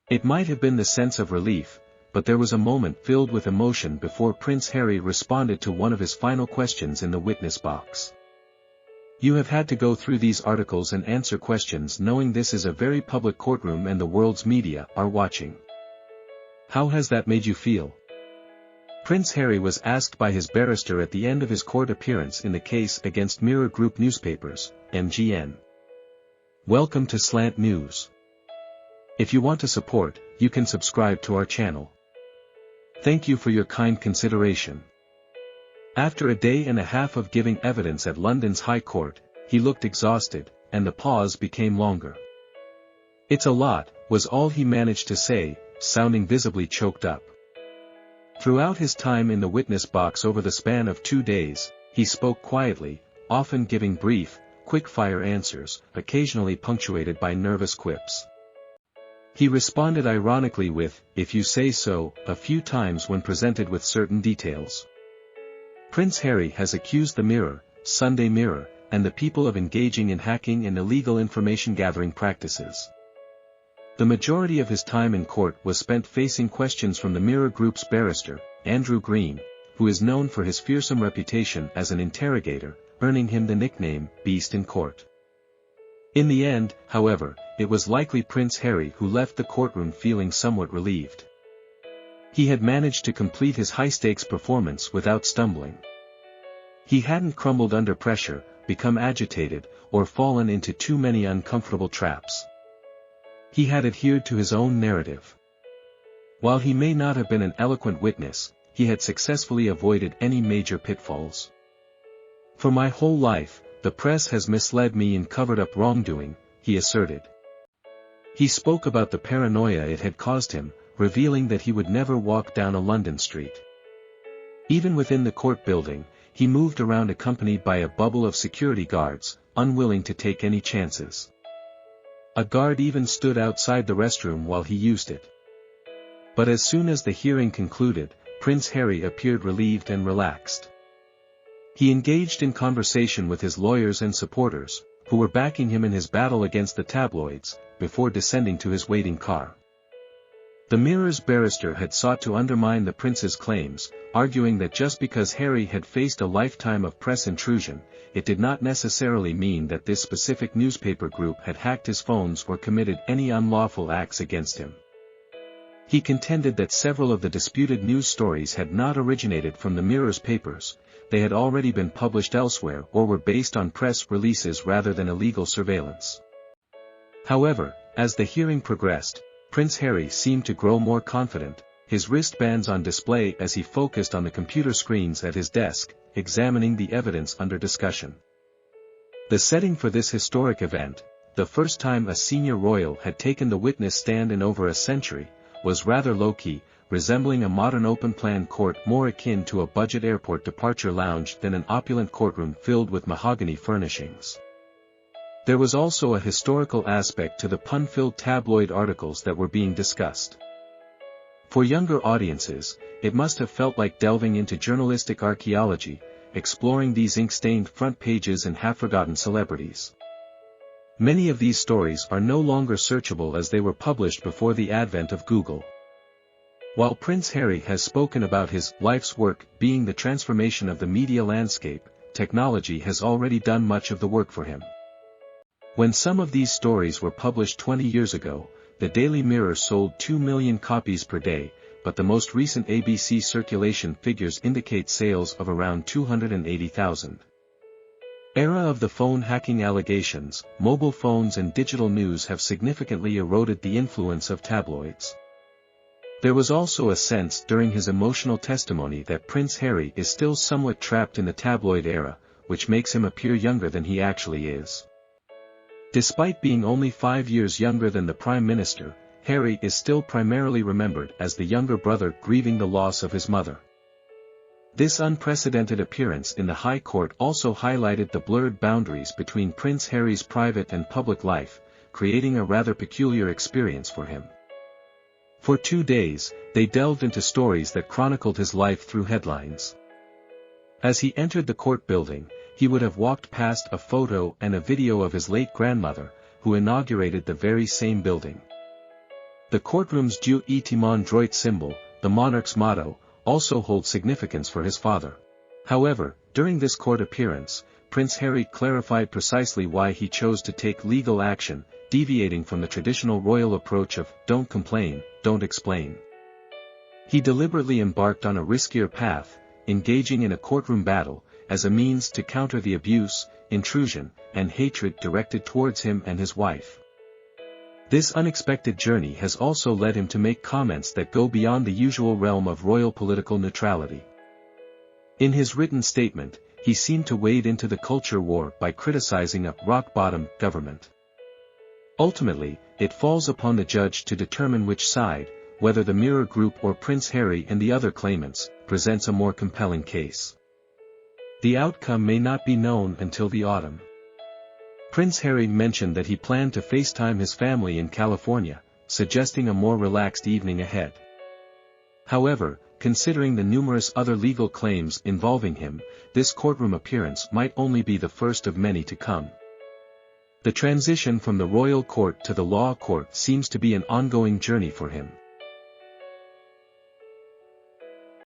It might have been the sense of relief, but there was a moment filled with emotion before Prince Harry responded to one of his final questions in the witness box. "You have had to go through these articles and answer questions knowing this is a very public courtroom and the world's media are watching. How has that made you feel?" Prince Harry was asked by his barrister at the end of his court appearance in the case against Mirror Group Newspapers, MGN. Welcome to Slant News. If you want to support, you can subscribe to our channel. Thank you for your kind consideration. After a day and a half of giving evidence at London's High Court, he looked exhausted, and the pause became longer. "It's a lot," was all he managed to say, sounding visibly choked up. Throughout his time in the witness box over the span of 2 days, he spoke quietly, often giving brief, quick-fire answers, occasionally punctuated by nervous quips. He responded ironically with, "If you say so," a few times when presented with certain details. Prince Harry has accused the Mirror, Sunday Mirror, and the people of engaging in hacking and illegal information-gathering practices. The majority of his time in court was spent facing questions from the Mirror Group's barrister, Andrew Green, who is known for his fearsome reputation as an interrogator, earning him the nickname, Beast in Court. In the end, however, it was likely Prince Harry who left the courtroom feeling somewhat relieved. He had managed to complete his high-stakes performance without stumbling. He hadn't crumbled under pressure, become agitated, or fallen into too many uncomfortable traps. He had adhered to his own narrative. While he may not have been an eloquent witness, he had successfully avoided any major pitfalls. "For my whole life, the press has misled me and covered up wrongdoing," he asserted. He spoke about the paranoia it had caused him, revealing that he would never walk down a London street. Even within the court building, he moved around accompanied by a bubble of security guards, unwilling to take any chances. A guard even stood outside the restroom while he used it. But as soon as the hearing concluded, Prince Harry appeared relieved and relaxed. He engaged in conversation with his lawyers and supporters, who were backing him in his battle against the tabloids, before descending to his waiting car. The Mirror's barrister had sought to undermine the prince's claims, arguing that just because Harry had faced a lifetime of press intrusion, it did not necessarily mean that this specific newspaper group had hacked his phones or committed any unlawful acts against him. He contended that several of the disputed news stories had not originated from the Mirror's papers, they had already been published elsewhere or were based on press releases rather than illegal surveillance. However, as the hearing progressed, Prince Harry seemed to grow more confident, his wristbands on display as he focused on the computer screens at his desk, examining the evidence under discussion. The setting for this historic event, the first time a senior royal had taken the witness stand in over a century, was rather low-key, resembling a modern open-plan court more akin to a budget airport departure lounge than an opulent courtroom filled with mahogany furnishings. There was also a historical aspect to the pun-filled tabloid articles that were being discussed. For younger audiences, it must have felt like delving into journalistic archaeology, exploring these ink-stained front pages and half-forgotten celebrities. Many of these stories are no longer searchable as they were published before the advent of Google. While Prince Harry has spoken about his life's work being the transformation of the media landscape, technology has already done much of the work for him. When some of these stories were published 20 years ago, the Daily Mirror sold 2 million copies per day, but the most recent ABC circulation figures indicate sales of around 280,000. Era of the phone hacking allegations, mobile phones and digital news have significantly eroded the influence of tabloids. There was also a sense during his emotional testimony that Prince Harry is still somewhat trapped in the tabloid era, which makes him appear younger than he actually is. Despite being only 5 years younger than the Prime Minister, Harry is still primarily remembered as the younger brother grieving the loss of his mother. This unprecedented appearance in the High Court also highlighted the blurred boundaries between Prince Harry's private and public life, creating a rather peculiar experience for him. For 2 days, they delved into stories that chronicled his life through headlines. As he entered the court building, he would have walked past a photo and a video of his late grandmother, who inaugurated the very same building. The courtroom's Dieu et témoin droit symbol, the monarch's motto, also holds significance for his father. However, during this court appearance, Prince Harry clarified precisely why he chose to take legal action, deviating from the traditional royal approach of, don't complain, don't explain. He deliberately embarked on a riskier path, engaging in a courtroom battle, as a means to counter the abuse, intrusion, and hatred directed towards him and his wife. This unexpected journey has also led him to make comments that go beyond the usual realm of royal political neutrality. In his written statement, he seemed to wade into the culture war by criticizing a rock-bottom government. Ultimately, it falls upon the judge to determine which side, whether the Mirror Group or Prince Harry and the other claimants, presents a more compelling case. The outcome may not be known until the autumn. Prince Harry mentioned that he planned to FaceTime his family in California, suggesting a more relaxed evening ahead. However, considering the numerous other legal claims involving him, this courtroom appearance might only be the first of many to come. The transition from the royal court to the law court seems to be an ongoing journey for him.